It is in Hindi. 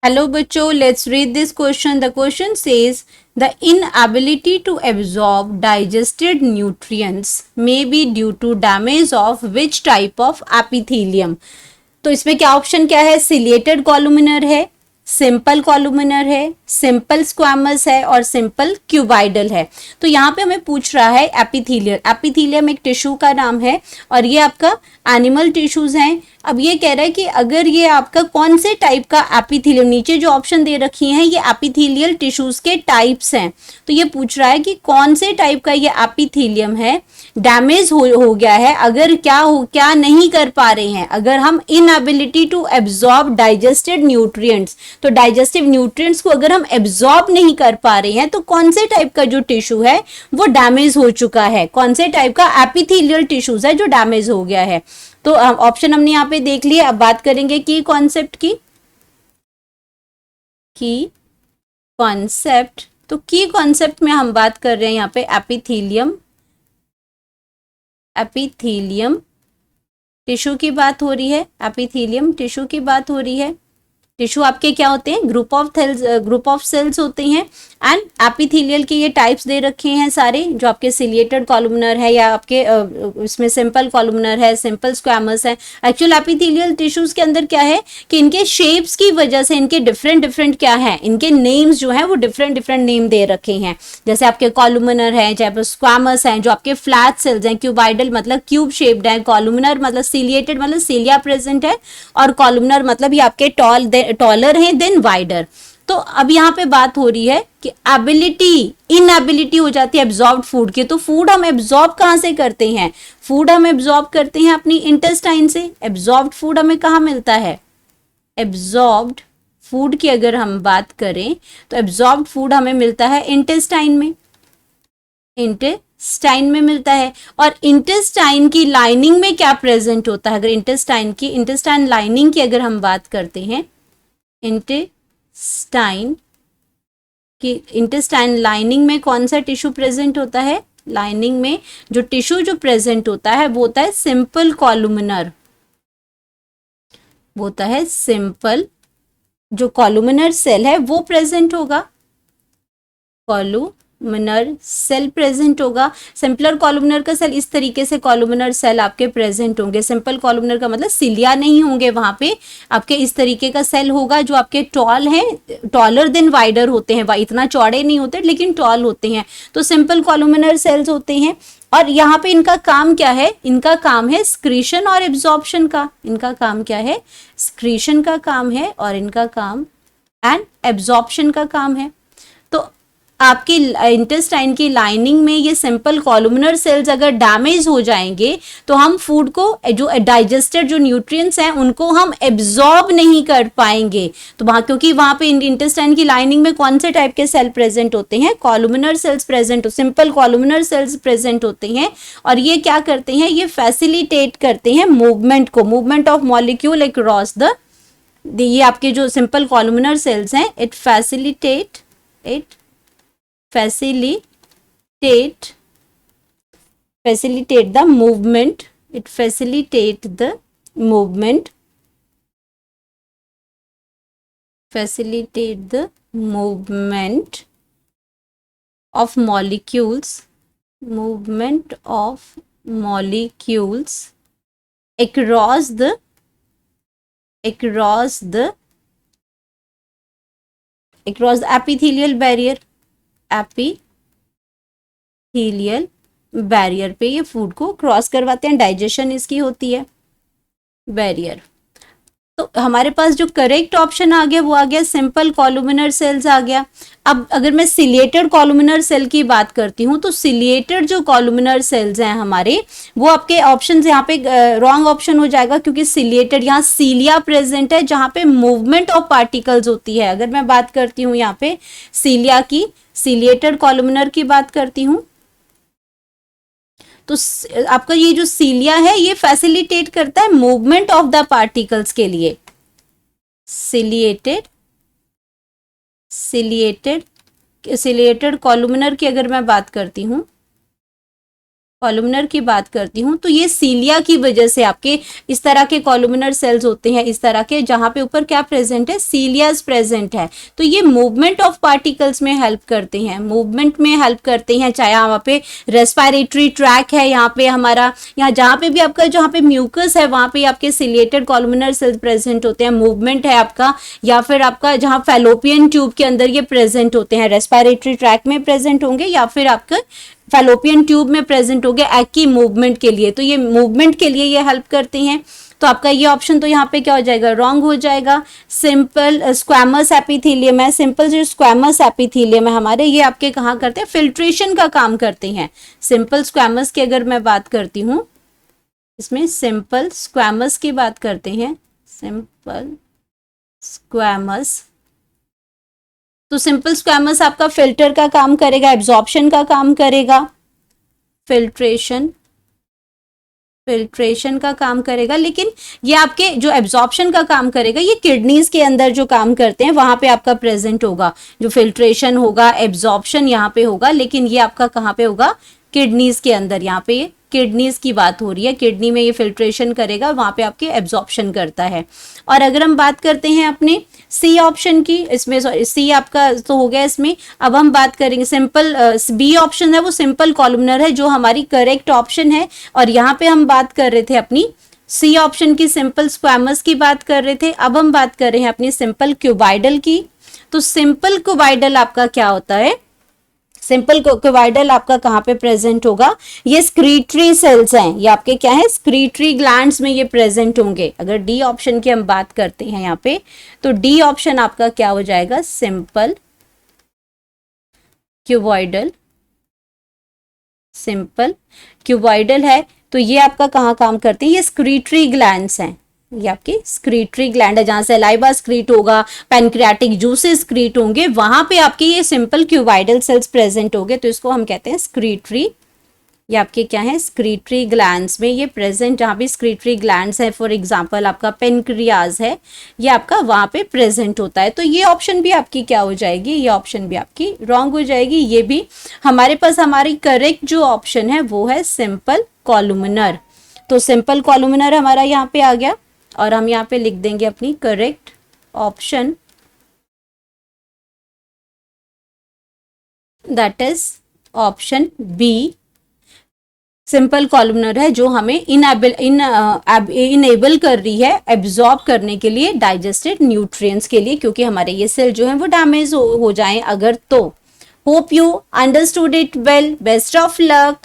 हेलो बच्चों, let's read this question. The question says the inability to absorb digested nutrients may be due to damage of which type of epithelium. तो इसमें क्या ऑप्शन क्या है? सिलिएटेड कॉलुमिनर है, सिंपल कॉलुमिनर है, सिंपल स्क्वामस है और सिंपल क्यूबाइडल है. तो यहाँ पे हमें पूछ रहा है एपिथेलियल. एपिथेलियम एक टिश्यू का नाम है और ये आपका एनिमल टिश्यूज हैं. अब ये कह रहा है कि अगर ये आपका कौन से टाइप का एपिथेलियम, नीचे जो ऑप्शन दे रखी हैं ये एपिथेलियल टिश्यूज के टाइप्स हैं. तो ये पूछ रहा है कि कौन से टाइप का ये एपिथेलियम है, डैमेज हो गया है, अगर क्या नहीं कर पा रहे हैं, अगर हम inability to absorb digested nutrients, तो डाइजेस्टिव न्यूट्रिएंट्स को अगर हम एब्जॉर्ब नहीं कर पा रहे हैं तो कौन से टाइप का जो टिश्यू है वो डैमेज हो चुका है, कौन से टाइप का एपिथेलियल टिश्यूज है जो डैमेज हो गया है. तो ऑप्शन हमने यहाँ पे देख लिए. अब बात करेंगे की कॉन्सेप्ट की. कॉन्सेप्ट, तो की कॉन्सेप्ट में हम बात कर रहे हैं यहाँ पे एपिथेलियम टिश्यू की बात हो रही है. एपिथेलियम टिश्यू की बात हो रही है. टिश्यू आपके क्या होते हैं? ग्रुप ऑफ सेल्स होते हैं. एंड एपिथेलियल के ये टाइप्स दे रखे हैं सारे, जो आपके सिलिएटेड कॉलुमनर है या आपके इसमें सिंपल कॉलुमनर है, सिंपल स्क्वामस है. एक्चुअल एपिथेलियल टिश्यूज के अंदर क्या है कि इनके शेप्स की वजह से इनके डिफरेंट क्या है, इनके नेम्स जो है वो डिफरेंट नेम दे रखे हैं. जैसे आपके कॉलुमनर है, चाहे स्क्वामस है जो आपके फ्लैट सेल्स हैं, क्यूबाइडल मतलब क्यूब शेप्ड है, कॉलुमनर मतलब सिलिएटेड मतलब सिलिया प्रेजेंट है, और कॉलुमनर मतलब ये आपके टॉलर हैं देन वाइडर. तो अब यहाँ पे बात हो रही है कि इनएबिलिटी हो जाती है एब्जॉर्ब फूड की. तो फूड हम एब्जॉर्ब कहाँ से करते हैं? फूड हम एब्जॉर्ब करते हैं अपनी इंटेस्टाइन से. एब्जॉर्ब्ड फूड हमें कहाँ मिलता है? एब्जॉर्ब्ड फूड की अगर हम बात करें तो एब्जॉर्ब्ड फूड हमें मिलता है इंटेस्टाइन में मिलता है. और इंटेस्टाइन की लाइनिंग में क्या प्रेजेंट होता है? अगर इंटेस्टाइन लाइनिंग की अगर हम बात करते हैं, इंटेस्टाइन लाइनिंग में कौन सा टिश्यू प्रेजेंट होता है? लाइनिंग में जो टिश्यू जो प्रेजेंट होता है वो होता है सिंपल कॉलुमिनर. वो होता है सिंपल, जो कॉलुमिनर सेल है वो प्रेजेंट होगा, कॉलुमिनर सेल प्रेजेंट होगा. सिंपलर कॉलुमिनर का सेल इस तरीके से कॉलुमिनर सेल आपके प्रेजेंट होंगे. सिंपल कॉलुमिनर का मतलब सिलिया नहीं होंगे वहां पे, आपके इस तरीके का सेल होगा जो आपके टॉल हैं, टॉलर देन वाइडर होते हैं. इतना चौड़े नहीं होते लेकिन टॉल होते हैं. तो सिंपल कॉलुमिनर सेल्स होते हैं. और यहाँ पे इनका काम क्या है? इनका काम है स्क्रीशन और एब्जॉर्प्शन का. इनका काम क्या है? स्क्रीशन का काम है और इनका काम एंड एब्जॉर्प्शन का काम है. तो आपकी इंटेस्टाइन की लाइनिंग में ये सिंपल कॉलुमिनर सेल्स अगर डैमेज हो जाएंगे तो हम फूड को, जो डाइजेस्टेड जो न्यूट्रिएंट्स हैं उनको हम एब्जॉर्ब नहीं कर पाएंगे. तो वहां, क्योंकि वहां पे इंटेस्टाइन की लाइनिंग में कौन से टाइप के सेल प्रेजेंट होते हैं? Columnar cells present, simple columnar cells present होते हैं. और ये क्या करते हैं? ये फैसिलिटेट करते हैं मूवमेंट ऑफ मॉलिक्यूल अक्रॉस ये आपके जो सिंपल कॉलुमिनर सेल्स हैं, it facilitate the movement of molecules across the epithelial barrier. Epithelial barrier पे ये फूड को क्रॉस करवाते हैं, डाइजेशन इसकी होती है. बैरियर. तो हमारे पास जो करेक्ट ऑप्शन आ गया वो आ गया सिंपल कॉलुमिनर सेल्स आ गया. अब अगर मैं सिलिएटेड कॉलुमिनर सेल की बात करती हूँ तो सिलिएटेड जो कॉलुमिनर सेल्स हैं हमारे, वो आपके ऑप्शन यहाँ पे रॉन्ग ऑप्शन हो जाएगा, क्योंकि सिलिएटेड, यहाँ सीलिया प्रेजेंट है जहाँ पे मूवमेंट ऑफ पार्टिकल्स होती है. अगर मैं बात करती हूँ यहाँ पे सीलिया की, सिलिएटेड कॉलुमिनर की बात करती हूँ, तो आपका ये जो सीलिया है ये फैसिलिटेट करता है मूवमेंट ऑफ द पार्टिकल्स के लिए. सिलिएटेड कॉलुमिनर की अगर मैं बात करती हूं, कॉलुमनर की बात करती हूँ तो ये सीलिया की वजह से आपके इस तरह के कॉलुमनर सेल्स होते हैं, इस तरह के, जहाँ पे ऊपर क्या प्रेजेंट है, सीलियास प्रेजेंट है। तो ये मूवमेंट ऑफ पार्टिकल्स में हेल्प करते हैं, मूवमेंट में हेल्प करते हैं, चाहे वहाँ पे रेस्पिरेटरी ट्रैक है, यहाँ पे हमारा, यहाँ जहाँ पे भी आपका, जहाँ पे म्यूकस है वहाँ पे आपके सिलिएटेड कॉलुमनर सेल्स प्रेजेंट होते हैं, मूवमेंट है आपका, या फिर आपका जहाँ फैलोपियन ट्यूब के अंदर ये प्रेजेंट होते हैं, रेस्पिरेटरी ट्रैक में प्रेजेंट होंगे या फिर आपका फैलोपियन ट्यूब में प्रेजेंट हो गया एग की मूवमेंट के लिए। तो ये मूवमेंट के लिए ये हेल्प करते हैं। तो आपका ये ऑप्शन तो यहाँ पे क्या हो जाएगा, रॉन्ग हो जाएगा। सिंपल स्क्वैमस एपिथेलियम है, सिंपल जो स्क्वैमस एपिथेलियम है हमारे, ये आपके कहाँ करते हैं, फिल्ट्रेशन का काम करते हैं। सिंपल स्क्वैमस की अगर मैं बात करती हूँ, इसमें सिंपल स्क्वैमस की बात करते हैं, सिंपल स्क्वैमस, तो सिंपल स्क्वैमस आपका फिल्टर का काम करेगा, एब्जॉर्प्शन का काम करेगा, फिल्ट्रेशन का काम करेगा, लेकिन ये आपके जो एब्जॉर्प्शन का काम करेगा ये किडनीज के अंदर जो काम करते हैं वहां पे आपका प्रेजेंट होगा, जो फिल्ट्रेशन होगा, एब्जॉर्प्शन यहाँ पे होगा, लेकिन ये आपका कहाँ पे होगा, किडनीज के अंदर। यहाँ पे किडनीज की बात हो रही है, किडनी में ये फिल्ट्रेशन करेगा, वहां पे आपके एब्जॉर्प्शन करता है। और अगर हम बात करते हैं अपने सी ऑप्शन की, इसमें सॉरी सी आपका तो हो गया इसमें, अब हम बात करेंगे सिंपल बी ऑप्शन है वो सिंपल कॉलुमनर है जो हमारी करेक्ट ऑप्शन है। और यहाँ पे हम बात कर रहे थे अपनी सी ऑप्शन की, सिंपल स्क्वैमस की बात कर रहे थे। अब हम बात कर रहे हैं अपनी सिंपल क्यूबाइडल की। तो सिंपल क्यूबाइडल आपका क्या होता है, सिंपल क्यूबाइडल आपका कहाँ पे प्रेजेंट होगा, ये स्क्रीटरी सेल्स हैं, ये आपके क्या है, स्क्रीटरी ग्लैंड्स में ये प्रेजेंट होंगे। अगर डी ऑप्शन की हम बात करते हैं यहाँ पे, तो डी ऑप्शन आपका क्या हो जाएगा, सिंपल क्यूबॉइडल, सिंपल क्यूबॉइडल है। तो ये आपका कहाँ काम करते हैं, ये स्क्रीटरी ग्लैंड्स हैं, ये आपकी स्क्रीटरी ग्लैंड है, जहां सलाइवा स्क्रीट होगा, पैनक्रियाटिक जूसेस स्क्रीट होंगे, वहां पे आपके ये सिंपल क्यूबाइडल सेल्स प्रेजेंट होंगे। तो इसको हम कहते हैं स्क्रीटरी, ये आपके क्या है, स्क्रीटरी ग्लैंड्स में ये प्रेजेंट, जहाँ पे स्क्रीटरी ग्लैंड्स है, फॉर एग्जांपल आपका पेनक्रियाज है, ये आपका वहां पे प्रेजेंट होता है। तो ये ऑप्शन भी आपकी क्या हो जाएगी, ये ऑप्शन भी आपकी रॉन्ग हो जाएगी। ये भी हमारे पास हमारी करेक्ट जो ऑप्शन है वो है सिंपल कॉलुमनर। तो सिंपल कॉलुमनर हमारा यहाँ पे आ गया, और हम यहाँ पे लिख देंगे अपनी correct option, that is option B, simple columnar है जो हमें इनेबल कर रही है एब्जॉर्ब करने के लिए डाइजेस्टेड न्यूट्रिएंट्स के लिए, क्योंकि हमारे ये सेल जो है वो डैमेज हो जाएं अगर तो। Hope you understood it well, best of luck.